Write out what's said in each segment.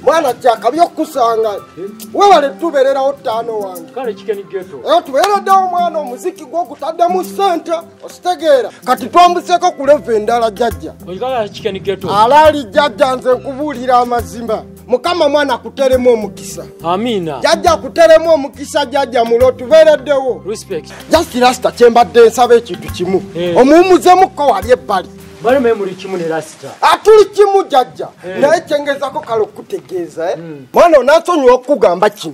Mwana chaka byokusanga. Wewe tuberera otano wange. Kale chikeni geto. Tuberera da omwana omuziki gwo kutadda mu center. Ositegeera. Kati twambuseko ku level endala jjajja. Kale chikeni geto. Alali jjajja nze nkubulira amazima. Mukama mwana kuteremu omukisa. Amina. Jjajja kuteremu omukisa jjajja mulo tubereddewo. Respect. Just rasta chembadde nsaba ekintu kimu. Omumuzemukko wali ebbali. Bali muri kimu ne rasta. Atuli kimu jjajja. Naye kyengezako kale okutegeeza mwana onansonyiwa okugamba kino.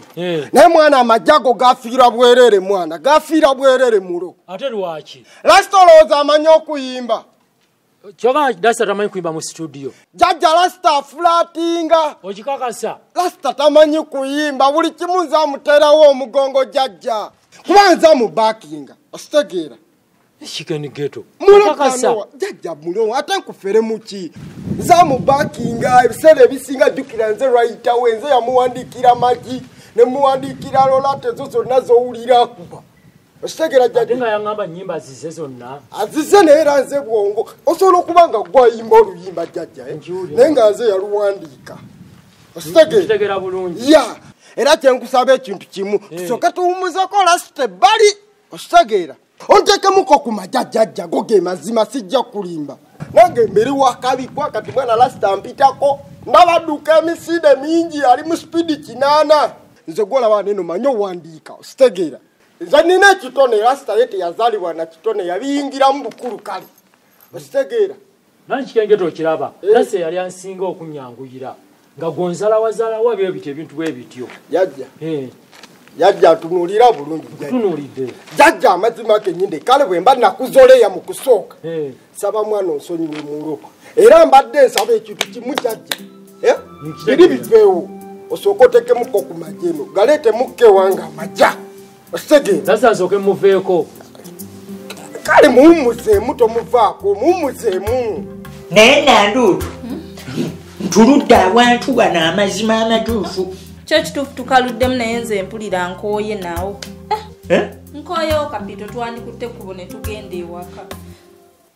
Naye mwana amajago gafiira bwerere mwana. Gafiira bwerere mulo. Ate lwaki? Rasta olowooza amanyi okuyimba. Choga rasta tamanyi kuyimba mu studio. Jjajja rasta afulatinga. Okikakasa. Rasta tamanyi kuyimba. Buli kimu nze amuterawo omugongo jjajja. Kubanza mu backinga. Ositegeera. Chikeni geto. Mulakasa. Jjajja mulo ate nkufere muki. Za mu backinga ebisere ebisinga jjukira nze right away nze yamuwandiikira magi ne muwandiikira lolate zo zonna zowulira akuba. Ositegeera jjajja. Nga yangamba nnyimba zize zonna. Azize naye era nze bwongo. Osobola okuba nga gwayimba oluyimba jjajja. Naye nga nze yaluwandiika. Ositegeera bulungi. Ya. Era kyenkusaba ekintu kimu. Tusooke tuwummuzeko lasite bali. Ositegeera. Ontekemuko ku majjajjajja go ge mazima sijja kulimba. Nange mbiri wakabikwa kati mwana lasita mpitako. Ndabadduka emisinde mingi ali mu speed 8. Nze gwolaba neno manyo wandiika. Ositegeera. Nze nina ekitone lasita yete yazalibwa na kitone yabiyingira mu bukulu kale. Ositegeera. Nanchi kengeto kiraba. Lase yali ansinga okunyanguyira. Nga gonzala wazala wabyo ebintu bwe bityo. Jjajja. Jjajja tunulira bulungi jjajja. Tunulidde. Jjajja amazima kenyinde kale bwe mba nakuzoleya mu kusooka. Saba mwana onsonyiwe mulo. Era mbadde nsaba ekintu kimu jjajja. Biri biveewo. Osooka otekemuko ku majeno. Galeete mukke wange amajja. Ositegeera. Sasa asooke muveeko. Kale muwummuzeemu tomuvaako. Muwummuzeemu. Naye Nanduutu. Ntuludde abantu wano amazima amatuufu. Kyo kituufu tukaluddemu naye nze mpulira nkooye naawo. Nkooyewo kapito twandikutte kubo ne tugenda ewaka.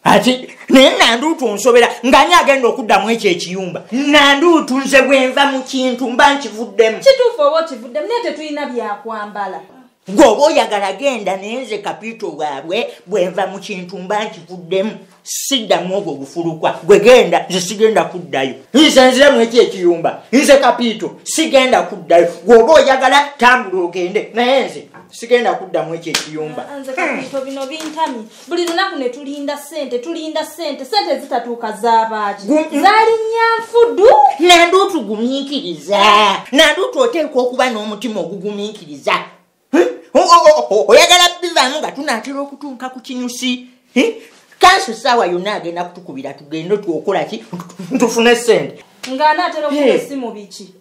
Ati naye Nanduutu onsobera ng'ani agenda okuddamu ekyo ekiyumba. Nanduutu nze bwenva mu kintu mba nkivuddemu. Kituufu oba okivuddemu naye tetulina byakwambala. Gwoba oyagala genda naye nze kapito waabwe bwenva mu kintu mba nkivuddemu. Siddamu ogwo gufulukwa gwe genda nze sigenda kuddayo. Nze nziremu eki ekiyumba nze kapito sigenda kuddayo. Gwoba oyagala tambula ogende naye nze sigenda kuddamu eki ekiyumba. Nze kapito bino bintami buli lunaku ne tulinda sente sente zitatuuka z'abaaki zaali nyanfudu. Nanduutu gumiikiriza. Nanduutu oteekwa okuba n'omutima ogugumiikiriza. Oyagala bivaamu nga tunaatera okutuuka ku kinyusi. Kanso sawa yonna agenda kutukubira tugende tuokola ki tufune sente. Ng'anaatera okuba essimu biki.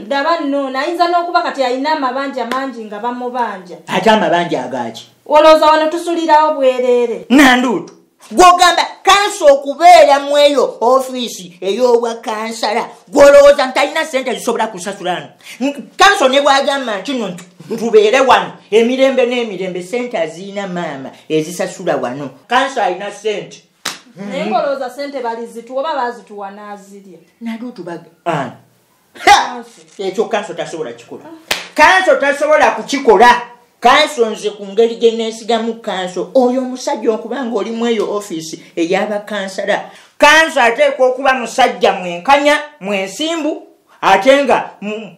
Daba nno ayinza n'okuba kati alina amabanja mangi nga bamubanja. Ate amabanja agaaki? Olowooza wano tusulirawo bwereere. Nanduutu gw'ogamba kanso okubeera mu eyo ofiisi ey'obwa kansala gw'olowooza ntalina sente zisobola kusasula. Kanso ne bw'agamba nti no tubeere wano emirembe n'emirembe sente aziina maama ezisasula wano. Kanso alina sente. Naye ng'olowooza sente balizituwa oba baazituwa n'azirya. Nanduutu ekyo kanso tasobola kikola. Kanso tasobola kukikola. Kanso nze ku ngeri gye neesigamu kanso oyo omusajja okubanga oli mu eyo ofiisi ey'abakansala. Kanso ateekwa okuba musajja mwenkanya mwensimbu ate nga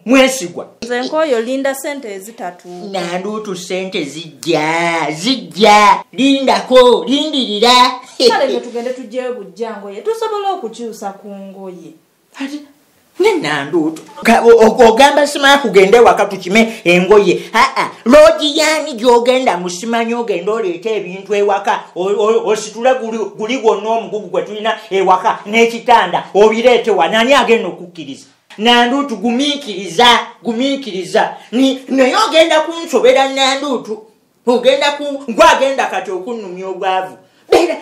mwesigwa. Nze nk'oyo linda sente ezitatu. Nanduutu sente zijja lindako lindirira. Kale ne tugende tuggyeyo bujja ngoye tusobola okukyusa ku ngoye. Ne Nanduutu ogamba simanyi kugenda ewaka tukime engoye. Loogi yaani gy'ogenda musimanyi ogenda oleeta ebintu ewaka ositule guli gwonna omugugu gwe tulina ewaka n'ekitanda obireete wano ani agenda okukkiriza? Nanduutu gumiikiriza. Naye ogenda kunsobera Nanduutu. Gwagenda kati okunnumya obwavu. Beera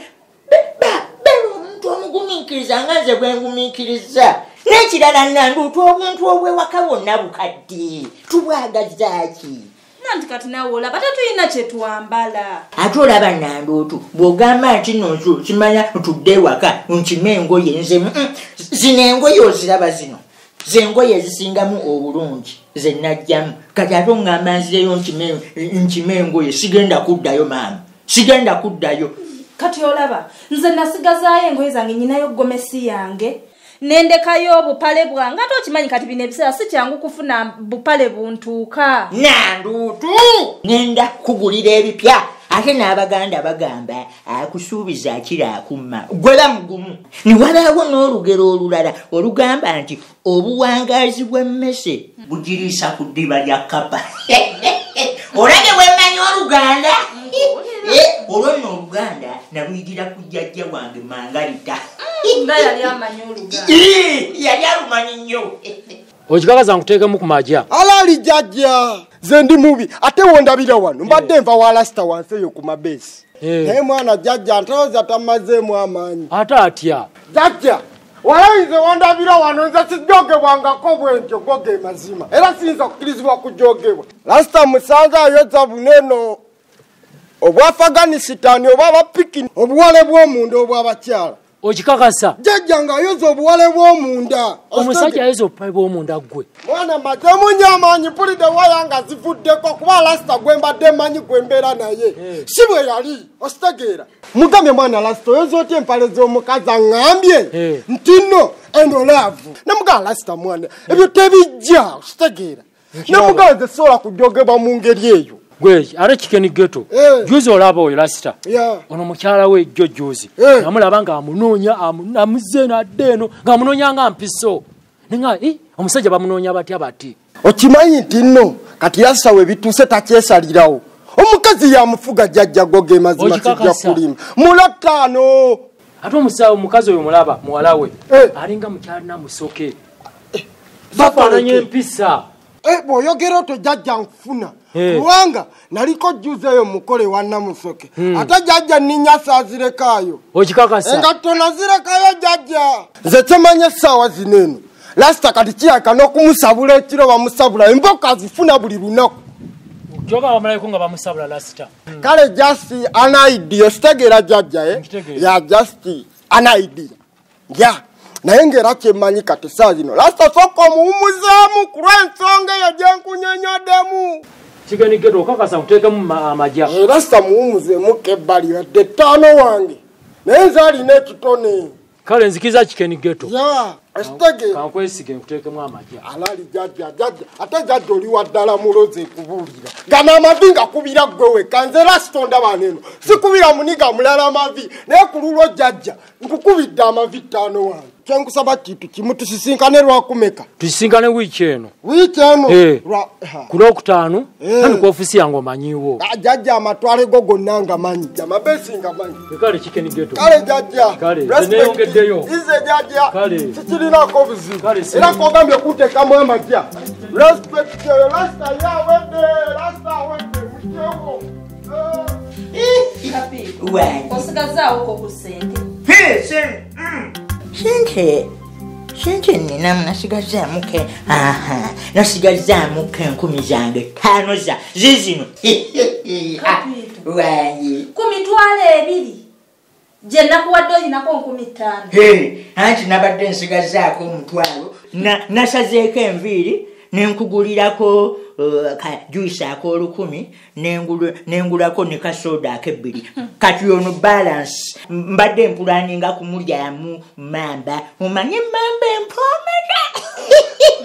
omuntu omugumiikiriza nga nze bwe ngumiikiriza. N'ekirala Nanduutu obuntu obw'ewaka bwonna bukadde tubwagazaaki. Nanti kati nawe olaba tetulina kye twambala. Ate olaba Nanduutu bw'ogamba nti nonso kimanya tudde ewaka nkime engoye nze zino engoye oziraba zino. zengoye zisingamu obulungi zenajjamu kati ate ngamba nzireyo nkime engoye sigenda kuddayo maama sigenda kuddayo kati olaba nze nasigazaayo engoye zange nyinayo gomesi yange nendekayo obupale bwange ate okimanyi kati bino ebiseera si kyangu kufuna bupale buntuuka nanduutu ngenda kugulira ebipya ate n'abaganda bagamba akusuubiza akira akumma gwera mugumu niwalaawo n'olugero olulala olugamba nti obuwangaazi bw'emmese bugiriisa ku ddiba lya kapa olage bwemmanyi oluganda olwo nno oluganda naluyigira ku jjajja wange mangalita nga yali amanyi oluganda yali alumanyi nnyo okikakaza nkuteekemu ku majja alaali jjajja ze ndi mubi ate wondabira wano mbadde nva wa lasita wansi eyo ku mabeesi naye mwana jjajja ntooza tamazeemu amaanyi ate atya jjajja walayinze wondabira wano nze sijogebwangako bwentyo goge mazima era siyinza kukirizibwa kujogebwa lasita musanze ayoza buneno obwa Afghanistan oba abapikini obuwale bw'omunda obw'abakyala okikakasa jjajja ng'ayoza obuwale bw'omunda omusajja ayoza obupale bw'omunda ggwe mwana majemunya amaanyi pulide waya nga zivuddeko kuba lasita gwe mbadde mmanyi gwe mbeera naye si bwe yali ositegeera mugambye mwana lasita oyoza otya empale z'omukazi aŋŋambye nti nno eno laavu ne mugamba lasita mwana ebyo tebijja ositegeera ne mugamba ze sobola kujogebwa mu ngeri eyo gwe ate kikeni geto juzi olaba oyo lasita ono mukyala we jjo juzi namulaba nga amunoonya amuzze nadde eno ng'amunoonya nga mpiso nenga omusajja bamunoonya batya bati okimanyi nti nno kati lasita we bituuse takyesalirawo omukazi yamufuga jjajja goge mazima kijja kulima mulataano ate omukazi oyo mulaba muwala we alinga mukyalina musoke bafaananya empisa bw'oyogera otyo jjajja nkufuna kubanga naliko juzi eyo mukole wa namusoke ate jjajja nninyasa azirekayo okikakasa engatto nazirekayo jjajja nze kyemanya essaawa zino eno lasita kati kiyaka n'okumusabula ekiro bamusabula emboka azifuna buli lunaku kyoga bamalayiko nga bamusabula lasita kale just an idea ositegeera jjajja ya just an idea ya naye ng'era kyemmanyi kati saa zino lasita sooka omuwumuzeemu ku lw'ensonga eyo gye nkunyonyoddemu kigeni geto okakasa nkuteekemu amajja lasita muwumuzeemu kebbali yadde ttaano wange naye nze alina ekitone kale nzikiriza kikeni geto ositegeera kankwesige nkuteekemu amajja alaali jjajja ate jjajja oli waddala mulozi ekubuulira gana amavi nga kubira ggwe wekka nze lasita ondaba neno sikubira muniga mulala amavi naye ku lulwo jjajja nkukubidde amavi ttaano wange kyenkusaba kintu kimu tusisinkane lwakumeka tusisinkane wiiki eno ku lwokutaano ani ku ofisi yange omanyiwo jjajja amatwale go gonna nga manyi amabeesi nga manyi kale kikeni geto kale jjajja neyongeddeyo ize jjajja sikirinako buzibu era kogambye kuteekamu amajja respect lasita yawedde lasita awedde mutyewo osigazaawoko ku sente sente ninamu nasigazaamuke nasigazaamuke 10 zange 5 za zizino wanyi 2,200 gye nakuwadde olinako 5,000 anti nabadde nsigazaako 1,000 nasazeeko enviiri nenkugulirako juice ak'olukumi nengulako ne kasoda ak'ebbiri kati ono balance mbadde mpulaninga kumulyamu mamba omanye mamba empoomera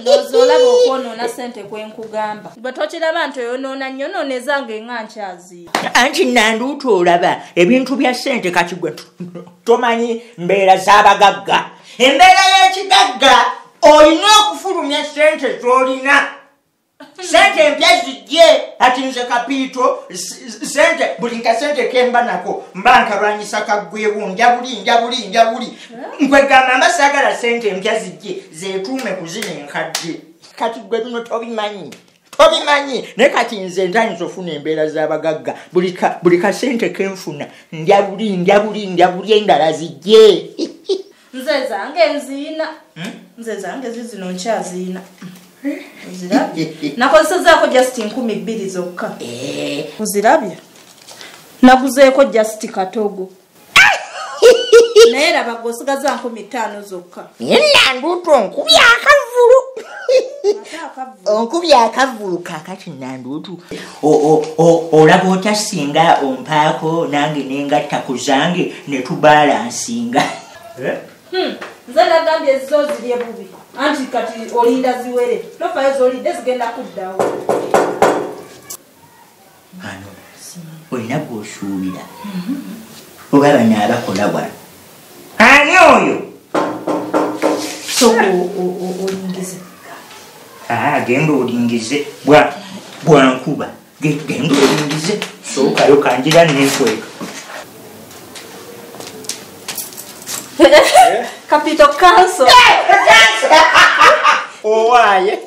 ndowooza olaba okwonoona sente kwenkugamba bwe tokiraba nti oyonoona nnyo noonezanga enga nkyaziira anti nanduuta olaba ebintu bya sente kati gwe tomanyi mbeera z'abagagga embeera y'ekigagga olina okufulumya sente z'olina sente empya zijje ati nze kapiito sente buli kasente kemba nako mba nkalwanyisa kaggwewo njabuli nkwegamba mba saagala sente empya zijje zeetuume ku zino enkadde kati gwe bino tobimanyi naye kati nze ntanyisa ofuna embeera z'abagagga buli kasente kenfuna ndyabuli endala zijje nze zange zizino nkyaziina ozirabye nakozesezaako just 2,000 zokka ozirabye naguzeeko just katogo naye raba gosigaza 5,000 zokka yenna nduuto nkubya akavulu Onkubye akavulu kakati nanduutu olaba otya singa ompaako nange nengatta ku zange ne tubalansinga. Nze nagambye ezo ziri ebubi anti kati olinda ziwere tofayo zolidde zigenda kuddawo. Ano olina gwosuubira oba bano abakola bwano ani oyo So olingize genda olingize bwankuba genda olingize sookayo kanjira nenkweka Capito Canso. Owaye.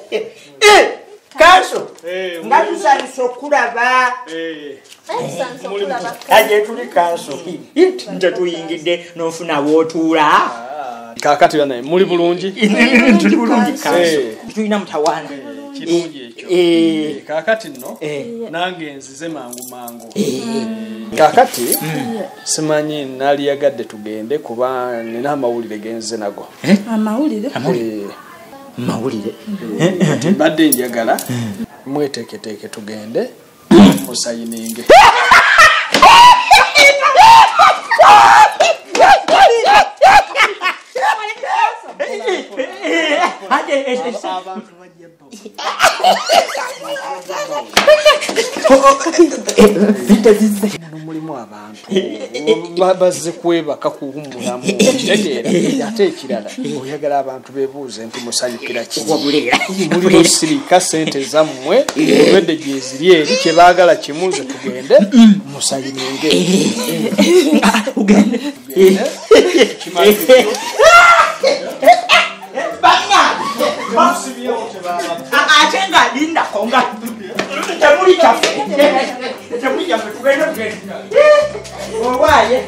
Canso. Ngatusanyusa okulaba. Aje tuli Canso. Nje tuyingidde n'ofuna wootuula. Kakati bana muli bulungi. Tuli bulungi Canso. Tuyina mutawaana. Kirungi ekyo. Kakati nno nange nzize mangu. Kakati simanyi nali yagadde tugende kuba nina amawulire genze nago. Amawulire? Mawulire. Badde njagala mweteeketeeke tugende musayininge. Mulimu abantu bazze kwebaka kuwummulamu tegeera ate ekirala oyagala abantu beebuuze nti musanyukira ki mulimo sirika sente zammwe obwedde gyeziri eri kyebaagala kimuze tugende musayininge ate nga lindako nga temuli kyaffe tugende owaaye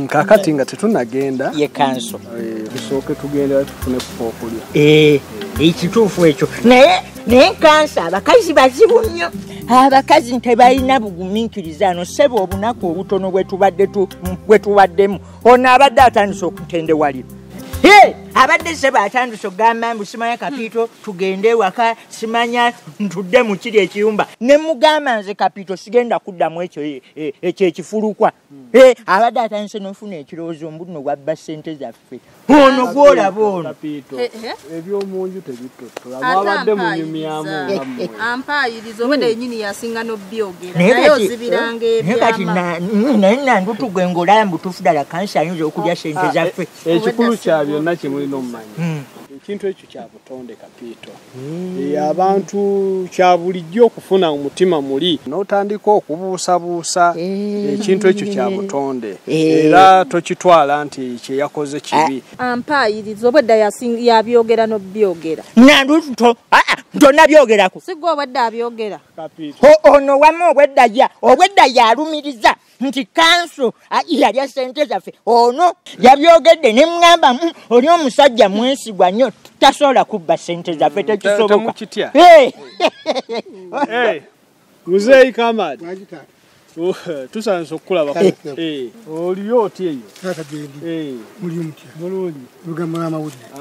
kakati nga tetunagenda ye Canso tusooke tugenda tufune kufa okulya ekituufu ekyo naye Canso abakazi bazibu nnyo abakazi tebalina bugumiikiriza ano ssebo obunaku obutono bwe tubaddemu ono abadde atandise okutendewalira abadde ssebo atandise okugamba mbu simanya Kapito tugende ewaka simanya ntudde mu kiri ekiyumba ne mugamba nze Kapito sigenda kuddamu ekyo ekifulukwa abadde atandise n'ofuna ekirowoozo mbu nno wabba ssente zaffe ono gwolaba ono ebyomunju tebitottola mwabadde munyumyamu ampaayiriza obwedde yennyini yasinga n'obyogera naye ozibiranga ebyama naye nandutu gwe ng'olaba mbutuufu ddala Canso ayinza okulya ssente zaffe ekikulu kya byonna kimulina omumanyi ekintu ekyo kya butonde Kapito abantu kya bulijjo okufuna omutima muli n'otandika okubuusabuusa ekintu ekyo kya butonde era tokitwala nti kyeyakoze kibi ampaayiriza obwedda yabyogera n'obyogera nandutu tonabyogerako sigwa obwedda abyogera ono wamu obwedda yalumiriza nti Canso yalya ssente zaffe ono yabyogedde ne mugamba oli omusajja mwesigwa nnyo tasobola kubba ssente zaffe tekisoboka muzeeyi Kamadi tusanze okulaba oliyo oti eyo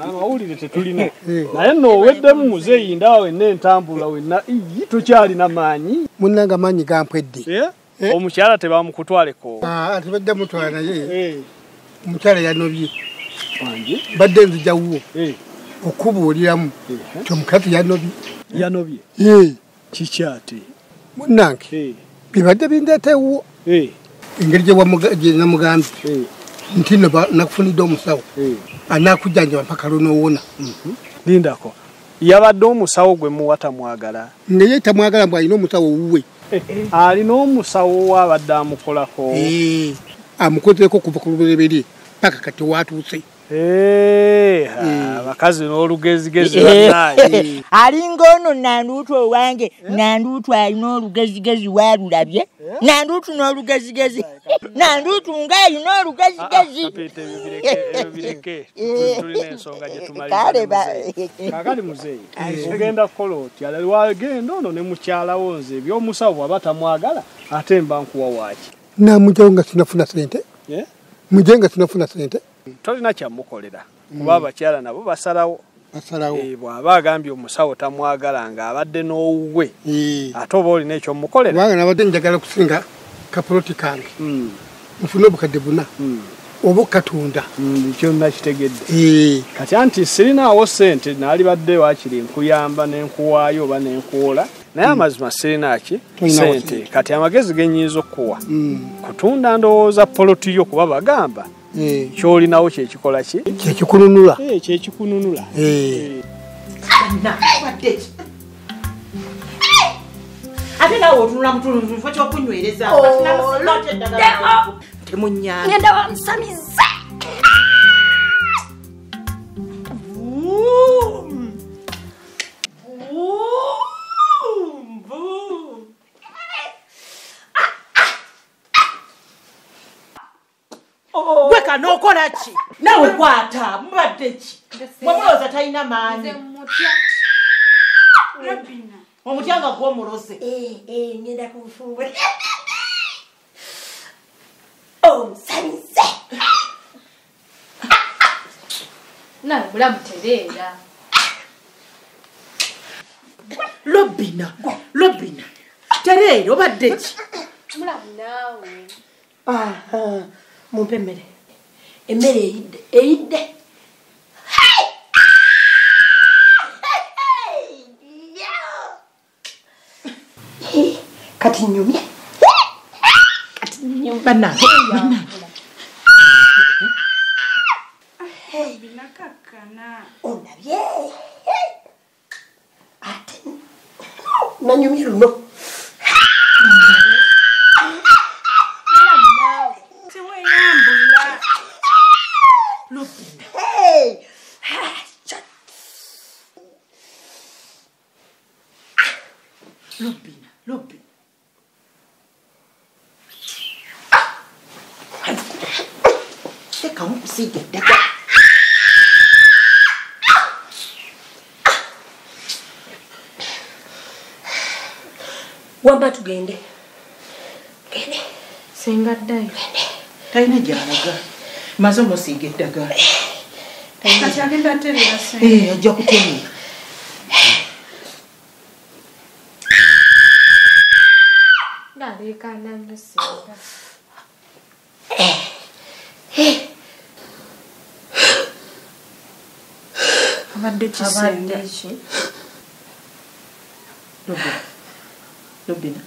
amawulire tetulina naye nooweddemu muzeeyi ndaawo wenna entambula wenna tokyalina maanyi munnanga maanyi gampwedde omukyala tebamukutwaleko tebadde mutwala naye omukyala yanobye badde nzijawuwo okubuuliramu ti omukazi yanobye kikyate munnange bibadde bindeetewuwo engeri gye namugambye nti nakufunidde omusawo anakujjanjaba mpaka lunoowona lindako yabadde omusawo gwe muwata mwagala naye tamwagala mbu alina omusawo wuwe alina omusawo wabadde amukolako amukozeeko kuva ku lubereberye paka kati watuuse abakazi n'olugezigezi bannaye alinga ono nanduutu owange nanduutu alina olugezigezi walulabye nanduutu n'olugezigezi nanduutu ng'alina olugezigezi tulina ensonga gye tumalira kakati muzeeyi ogenda kukola otya wagenda ono ne mukyalawo nze ebyomusawo bw'aba tamwagala ate mba nkuwa waaki namujenga sinafuna sente mujenga sinafuna sente tolina kyamukolera kuba abakyala nabo basalawo bw'aba agambye omusawo tamwagala nga abadde n'owuwe ate oba olina ekyomukolera kubanga nabadde njagala kusinga kapoloti kange nfune obukadde buna oba okatunda kyonna kitegedde kati anti sirinaawo sente naali badde waakiri nkuyamba nenkuwaayo oba nenkuwola naye amazima sirinaaki sente kati amagezi genyinza okuwa kutunda ndowooza poloti yo kuba bagamba kyolinawo kyekikola ki kyekikununula kyekikununula ate nawe otunula mutundu kifo kyokunywereza temunyana ngenda wamusamize gweka nokola ki nawe kwata mubadde ki mwemuloza talina maanyi omutya nga gw'omuloze ngenda kunfumbula omusamize nawe bulamu tereera lobina tereera obadde ki mulamu naawe mumpe emmere eyidde kati nyumye banange ondabye ate nanyumye luno Lobina. Teka mukusiga eddagala. Wamba tugende. Senga ddayo. Talina gy'alaga. Maze omusiga eddagala. Kati agenda aterera senga. Ajja kuterera. Nalekana musenga. Abadde kisenga. Lobina.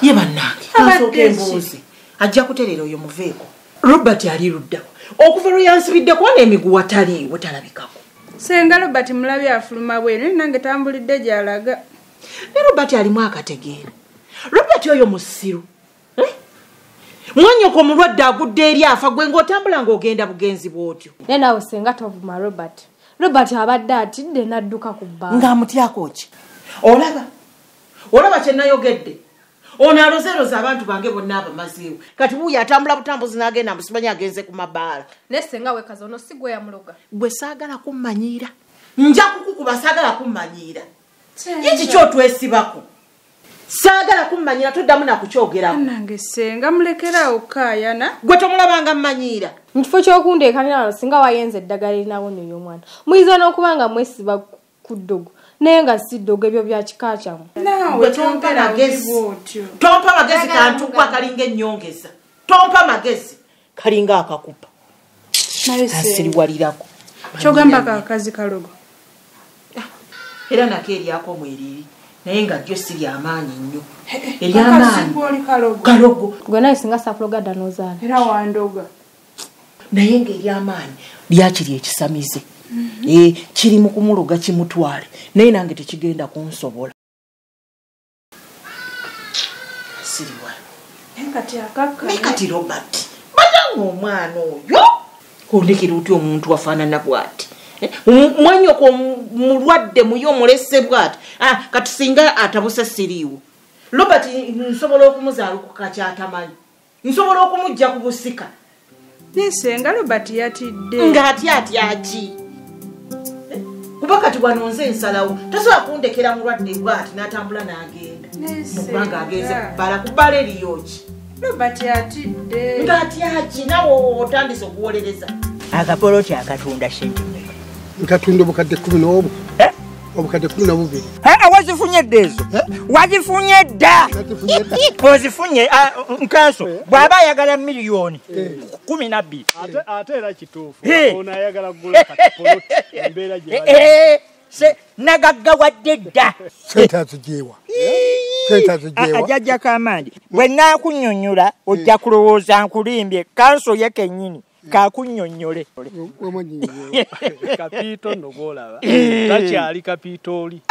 Ye bannange asooka embuuzi ajja kuterera oyo muveeko. Robert ali luddawo okuva lwe yansibidde kuba n'emiguwa taliiwo talabikako. Senga Robert mulabye afuluma bwene nange tambulidde gy'alaga. Ne Robert alimu akategeera. Robert oyo musiru. Mwanyoko omulwadde agudde eri afa gwe ng'otambula ng'ogenda bugenzi bw'otyo. Ne naawe senga tovuma Robert. Robert abadde atidde n'adduka ku bbanga. Ng'amutyako ki? Olaba kye nayogedde. Ono alozeeroza abantu bange bonna abamazeewo. Kati wuuyo atambula butambuzi n'agenda musimanyi agenze ku mabaala. Ne senga wekazi ono si gwe yamuloga. Gwe saagala kummanyiira. Nja kukukuba saagala kummanyiira. Yiki kyotwesibako. Saagala kummanyiira toddamu nakukyogerako. Nange senga mulekerawo kaayana. Gwe tomulabanga mmanyiira. Mu kifo ky'okundeekanira singa wayenze eddagala erinawo nno y'omwana. Muyinza n'okubanga mwesiba ku ddogo. Naye nga si ddogo ebyo bya kika kyamu. Naawe tompa magezi. Tompa magezi kantukwa kalinga ennyongeza. Tompa magezi kalinga akakupa. Asiriwalirako. Kyogamba kakazi kalogo. Era nako eryako mweriri. Naye nga jjo siri amaanyi nnyo. Eryamaanyi. Kalogo. Gwe naye singa safuloga dda n'ozaala. Era wandoga. Naye nga eryamaanyi lyakiri ekisamize. Kiri mu kumuloga kimutwale. Naye nange tekigenda kunsobola. Siriwa. Kati Robert. Bajanga omwana oyo. Ondekera otya omuntu afaanana bw'ati. Mwanyoko mulwadde muyo mulese bw'ati. Kati singa atabuse siriiwo. Robert nsobola okumuzaala ku kakyatamanyi. Nsobola okumujja ku busika. Nesenga Robert yatidde. Ng'atya ki? Kuba kati wano nze nsalawo tasobola kundekera mulwadde bw'ati n'atambula n'agenda. Mukubanga agenze kubbala kubbala eriyoki. Robert yatidde. Ng'atya ki nawe otandise okuwolereza. Akapoloti akatunda sente. Nkatunda obukadde 10 obukadde 12. Wazifunye dda ezo? Wazifunye dda? Ozifunye nkanso bw'aba ayagala miliyoni 12. Ate era kituufu ono ayagala kugula katapoloti embeera gye nagaggawadde dda. Sente azijeewa. Ajajja kamangi bwe naakunnyonnyola ojja kulowooza nkulimbye kanso ye kennyini kakunnyonnyole. Kapiito nno gw'olaba takyali kapiito oli.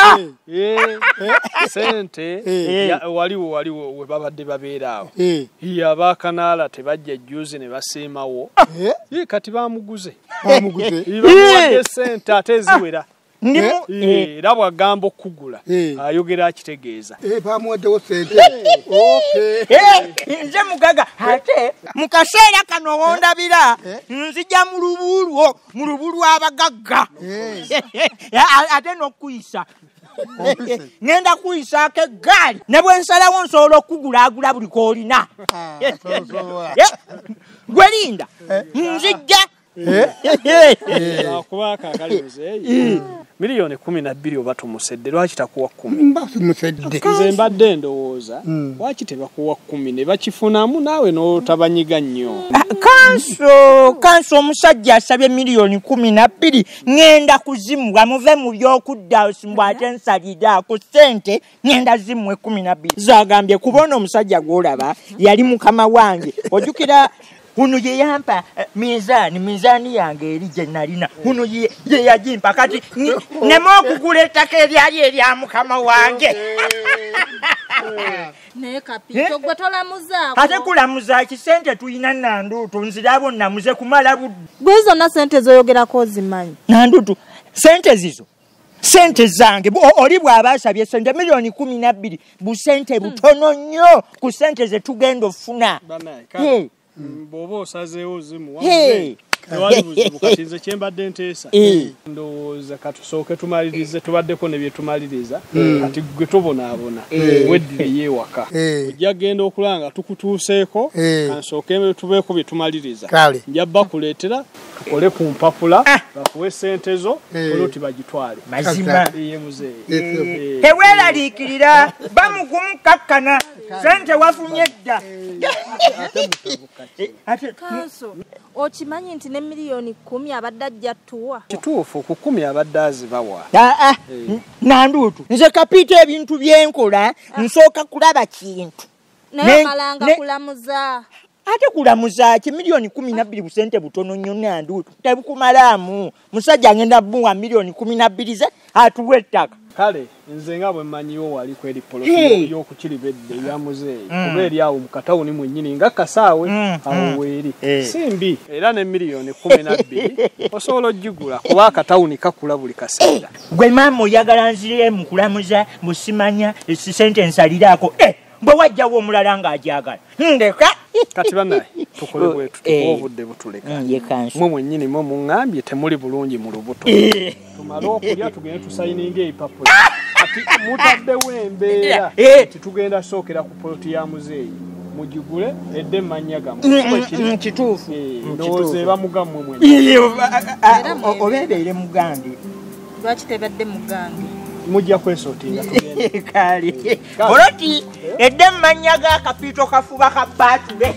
Sente waliwo we babadde babeera awo abakanaala tebajja juzi ne basiimawo kati bamuguze bamuwadde sente ate eziwera era bw'agamba okugula ayogera akitegeeza. Bamuwaddewo sente. Nze mugaga ate mu kaseera kano wondabira nzija mu lubulu abagagga ate n'okuyisa ngenda kuyisaako eggaali ne bwe nsalawo nsobola okugulaagula buli koolina. Gwe linda nzijja kuba kakalimuze miliyoni 12 oba tumusedde lwaki takuwa 10? Nze mbadde ndowooza lwaki tebakuwa 10 ne bakifunamu naawe n'otabanyiga nnyo. Kanso omusajja asabye miliyoni 12 ngenda kuzimuwa muve mu byokudda simbw ate nsalira ku ssente ngenda zimuwe 12. Zagambye kubona omusajja gw'olaba yali mukama wange ojjukira uno ye yampa mizani yange eri gye nalina uno ye yagimpa kati nemo okugula ettaka eryali erya mukama wange. Naye Kapito gwe tolamuzaako. Ate kulamuza kisente tuyina Nanduutu nzirabo namuze kumala budde. Gwe zonna sente zoyogerako zimanyi. Nanduutu sente zizo sente zange oli bw'aba asabye sente miliyoni 12 busente butono nnyo ku sente ze tugenda ofuna. Bw'oba osazeewo zimuwa tewali buzibu kati nze kyembadde nteesa ndowooza katusooke tumalirize tubaddeko ne bye tumaliriza kati gwe tobonaabona weddire yeewaka ojja genda okulanga tukutuuseeko kansooke tubeeko bye tumaliriza nja bakuleetera tukole ku mpapula bakuwe sente zo oloti bagitwale mazima ye muzeeyi teweeraliikirira bamugumukakkana sente wafunye dda. Kanso okimanyi nti ne miliyoni 10 abadde ajja tuwa? Kituufu ku 10 abadde azibawa. Nanduutu nze Kapito ebintu byenkola nsooka kulaba kintu naye malanga kulamuza. Ate kulamuza ki miliyoni 12 busente butono nnyo Nanduutu tebukumalaamu. Musajja ngenda buwa miliyoni 12 ze atuwe ettaka. Kale nze nga bwe mmanyiwo wali kweri poloti y'okukiribedde ya muzeeyi kuba eri awo mu katawuni mwennyini nga kasaawe awo weeri simbi era ne miliyoni 12 osobola ogigula kuba akatawuni kakula buli kaseera. Gwe maama oyagala nzire mu kulamuza musimanya sente nsaliraako bwe wajjawo omulala ng'ajagala ndeka kati banaye tukole bwetu obudde butuleka mwe mwennyini mwe muŋŋambye temuli bulungi mu lubuto tumale okulya tugende tusayininga ebipapula kati mutaddewo embeera titugenda sookera ku poloti ya muzeeyi mugigule edde mmanya gammwe kituufu ndowooza eba mugammwe mwennyini obeebeere mugange lwaki tebadde mugange mujja kwesootinga tugende kale poloti edde mmanya ga Kapito kafuba ka baatule.